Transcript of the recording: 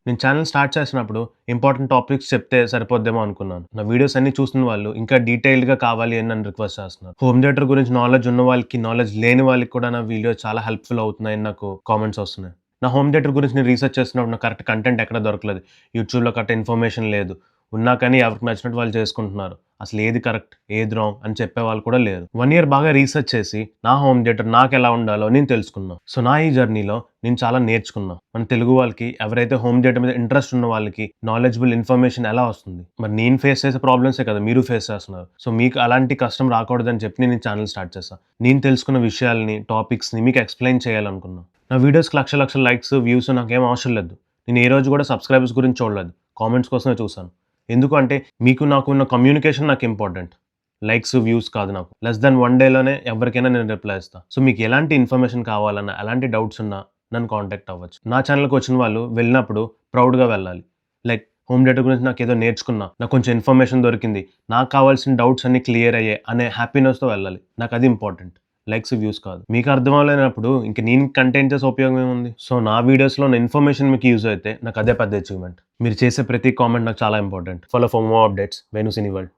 నేను channel start చేసినప్పుడు important topics చెప్తే సరిపోద్దేమో అనుకున్నాను. నా వీడియోస్ అన్నీ చూసిన వాళ్ళు ఇంకా డీటెయిల్డ్‌గా కావాలి అని నన్ను రిక్వెస్ట్ చేస్తున్నారు. హోమ్ థియేటర్ గురించి నాలెడ్జ్ ఉన్న వాళ్ళకి, నాలెడ్జ్ లేని వాళ్ళకి కూడా నా వీడియోస్ చాలా హెల్ప్‌ఫుల్ అవుతున్నాయని నాకు కామెంట్స్ వస్తున్నాయి. నా హోమ్ థియేటర్ గురించి నేను రీసెర్చ్ చేస్తున్నప్పుడు నాకు కరెక్ట్ కంటెంట్ ఎక్కడ దొరకలేదు. యూట్యూబ్‌లో కరెక్ట్ ఇన్ఫర్మేషన్ లేదు. ఉన్నా కానీ ఎవరికి నచ్చినట్టు వాళ్ళు చేసుకుంటున్నారు. అసలు ఏది కరెక్ట్, ఏది రాంగ్ అని చెప్పేవాళ్ళు కూడా లేరు. 1 ఇయర్ బాగా రీసెర్చ్ చేసి నా హోమ్ థియేటర్ నాకెలా ఉండాలో నేను తెలుసుకున్నా. సో, నా ఈ జర్నీలో నేను చాలా నేర్చుకున్నా. మన తెలుగు వాళ్ళకి ఎవరైతే హోమ్ థియేటర్ మీద ఇంట్రెస్ట్ ఉన్న వాళ్ళకి నాలెడ్జబుల్ ఇన్ఫర్మేషన్ ఎలా వస్తుంది? మరి నేను ఫేస్ చేసే ప్రాబ్లమ్సే కదా మీరు ఫేస్ చేస్తున్నారు. సో, మీకు అలాంటి కష్టం రాకూడదని చెప్పి నేను ఈ ఛానల్ స్టార్ట్ చేశా. నేను తెలుసుకున్న విషయాల్ని, టాపిక్స్‌ని మీకు ఎక్స్‌ప్లెయిన్ చేయాలనుకున్నా. నా వీడియోస్‌కి లక్షల లైక్స్, వ్యూస్ నాకేం అవసరం లేదు. నేను ఏ రోజు కూడా సబ్స్క్రైబర్స్ గురించి చూడలేదు. కామెంట్స్ కోసమే చూసాను. ఎందుకు అంటే మీకు నాకు ఉన్న కమ్యూనికేషన్ నాకు ఇంపార్టెంట్. లైక్స్, వ్యూస్ కాదు నాకు. లెస్ థాన్ 1 డేలోనే ఎవరికైనా నేను రిప్లై ఇస్తా. సో, మీకు ఎలాంటి ఇన్ఫర్మేషన్ కావాలన్నా, ఎలాంటి డౌట్స్ ఉన్నా నన్ను కాంటాక్ట్ అవ్వచ్చు. నా ఛానల్‌కి వచ్చిన వాళ్ళు వెళ్ళినప్పుడు ప్రౌడ్‌గా వెళ్ళాలి. లైక్ హోమ్ థియేటర్ గురించి నాకేదో నేర్చుకున్నా, నాకు కొంచెం ఇన్ఫర్మేషన్ దొరికింది, నాకు కావాల్సిన డౌట్స్ అన్నీ క్లియర్ అయ్యాయి అనే హ్యాపీనెస్‌తో వెళ్ళాలి. నాకది ఇంపార్టెంట్. లైక్స్, వ్యూస్ కాదు. మీకు అర్థం అవ్వలేనప్పుడు ఇంక నేను కంటెంట్ చేసే ఉపయోగం ఏముంది? సో, నా వీడియోస్‌లో ఉన్న ఇన్ఫర్మేషన్ మీకు యూజ్ అయితే నాకు అదే పెద్ద అచీవ్‌మెంట్. మీరు చేసే ప్రతి కామెంట్ నాకు చాలా important. Follow for more updates. Venu cine world.